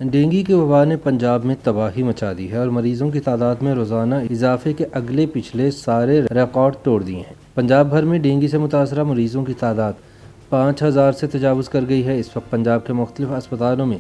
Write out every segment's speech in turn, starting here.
Dengue کی وبا نے پنجاب میں تباہی مچا دی ہے اور مریضوں کی تعداد میں روزانہ اضافے کے اگلے پچھلے سارے ریکارڈ توڑ دیے ہیں۔ پنجاب بھر میں ڈینگی سے متاثرہ مریضوں کی تعداد 5000 سے تجاوز کر گئی ہے۔ اس وقت پنجاب کے مختلف اسپتالوں میں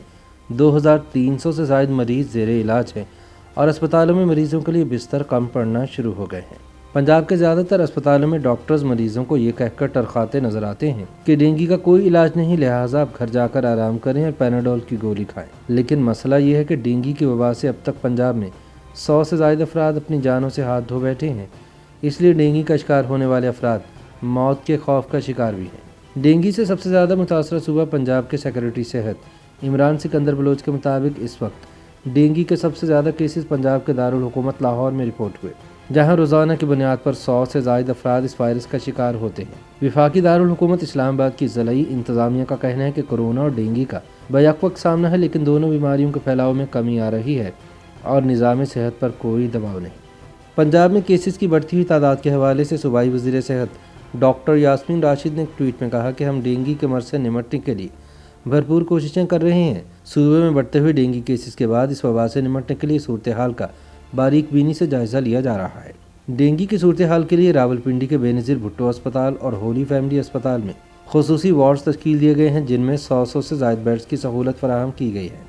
2300 سے زائد مریض زیر علاج ہیں اور اسپتالوں میں مریضوں کے لیے بستر کم پڑنا شروع ہو گئے ہیں۔ پنجاب کے زیادہ تر اسپتالوں میں ڈاکٹرز مریضوں کو یہ کہہ کر ٹرخاتے نظر آتے ہیں کہ ڈینگی کا کوئی علاج نہیں، لہٰذا آپ گھر جا کر آرام کریں اور پیناڈول کی گولی کھائیں۔ لیکن مسئلہ یہ ہے کہ ڈینگی کی وبا سے اب تک پنجاب میں 100 سے زائد افراد اپنی جانوں سے ہاتھ دھو بیٹھے ہیں۔ اس لیے ڈینگی کا شکار ہونے والے افراد موت کے خوف کا شکار بھی ہیں۔ ڈینگی سے سب سے زیادہ متاثرہ صوبہ پنجاب کے سیکرٹری صحت عمران سکندر بلوچ کے مطابق اس وقت ڈینگی کے سب سے زیادہ کیسز پنجاب کے دارالحکومت لاہور میں رپورٹ ہوئے، جہاں روزانہ کی بنیاد پر 100 سے زائد افراد اس وائرس کا شکار ہوتے ہیں۔ وفاقی دارالحکومت اسلام آباد کی ضلعی انتظامیہ کا کہنا ہے کہ کورونا اور ڈینگی کا بیک وقت سامنا ہے، لیکن دونوں بیماریوں کے پھیلاؤ میں کمی آ رہی ہے اور نظام صحت پر کوئی دباؤ نہیں۔ پنجاب میں کیسز کی بڑھتی ہوئی تعداد کے حوالے سے صوبائی وزیر صحت ڈاکٹر یاسمین راشد نے ایک ٹویٹ میں کہا کہ ہم ڈینگی کے مرض سے نمٹنے کے لیے بھرپور کوششیں کر رہے ہیں۔ صوبے میں بڑھتے ہوئے ڈینگی کیسز کے بعد اس وبا سے نمٹنے کے لیے صورتحال کا باریک بینی سے جائزہ لیا جا رہا ہے۔ ڈینگی کی صورتحال کے لیے راولپنڈی کے بےنظیر بھٹو اسپتال اور ہولی فیملی اسپتال میں خصوصی وارڈز تشکیل دیے گئے ہیں، جن میں 100 سے زائد بیڈز کی سہولت فراہم کی گئی ہے۔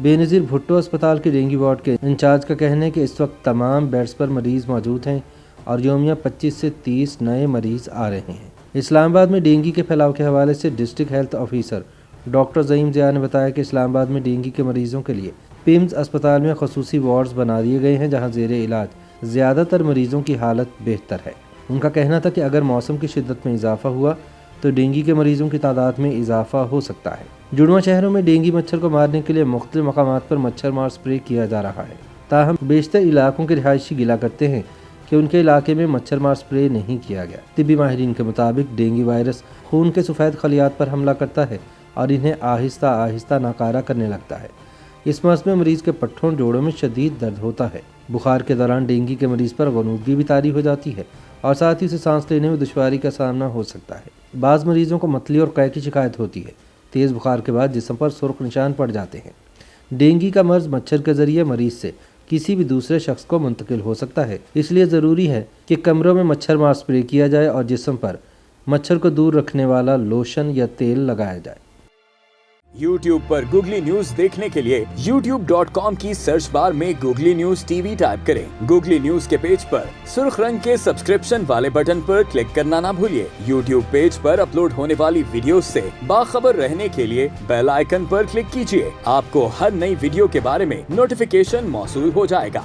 بےنظیر بھٹو اسپتال کے ڈینگی وارڈ کے انچارج کا کہنا ہے کہ اس وقت تمام بیڈز پر مریض موجود ہیں اور یومیہ 25 سے 30 نئے مریض آ رہے ہیں۔ اسلام آباد میں ڈینگی کے پھیلاؤ کے حوالے سے district health officer doctor Zaeem Zia نے بتایا کہ اسلام آباد میں ڈینگی کے مریضوں کے لیے پیمز اسپتال میں خصوصی وارڈز بنا دیے گئے ہیں، جہاں زیر علاج زیادہ تر مریضوں کی حالت بہتر ہے۔ ان کا کہنا تھا کہ اگر موسم کی شدت میں اضافہ ہوا تو ڈینگی کے مریضوں کی تعداد میں اضافہ ہو سکتا ہے۔ جڑواں شہروں میں ڈینگی مچھر کو مارنے کے لیے مختلف مقامات پر مچھر مار سپرے کیا جا رہا ہے، تاہم بیشتر علاقوں کے رہائشی گلہ کرتے ہیں کہ ان کے علاقے میں مچھر مار سپرے نہیں کیا گیا۔ طبی ماہرین کے مطابق ڈینگی وائرس خون کے سفید خلیات پر حملہ کرتا ہے اور انہیں آہستہ آہستہ ناکارہ کرنے لگتا ہے۔ اس مرض میں مریض کے پٹھوں جوڑوں میں شدید درد ہوتا ہے۔ بخار کے دوران ڈینگی کے مریض پر غنودگی بھی طاری ہو جاتی ہے اور ساتھ ہی اسے سانس لینے میں دشواری کا سامنا ہو سکتا ہے۔ بعض مریضوں کو متلی اور قے کی شکایت ہوتی ہے۔ تیز بخار کے بعد جسم پر سرخ نشان پڑ جاتے ہیں۔ ڈینگی کا مرض مچھر کے ذریعے مریض سے کسی بھی دوسرے شخص کو منتقل ہو سکتا ہے، اس لیے ضروری ہے کہ کمروں میں مچھر مار سپرے کیا جائے اور جسم پر مچھر کو دور رکھنے والا لوشن یا تیل لگایا جائے۔ YouTube پر گوگلی نیوز دیکھنے کے لیے youtube.com کی سرچ بار میں googly news T V type کریں۔ گوگلی نیوز کے پیج پر سرخ رنگ کے سبسکرپشن والے بٹن پر کلک کرنا نہ بھولیے۔ YouTube پیج پر اپلوڈ ہونے والی ویڈیوز سے باخبر رہنے کے لیے بیل آئیکن پر کلک کیجیے۔ آپ کو ہر نئی ویڈیو کے بارے میں نوٹیفیکیشن موصول ہو جائے گا۔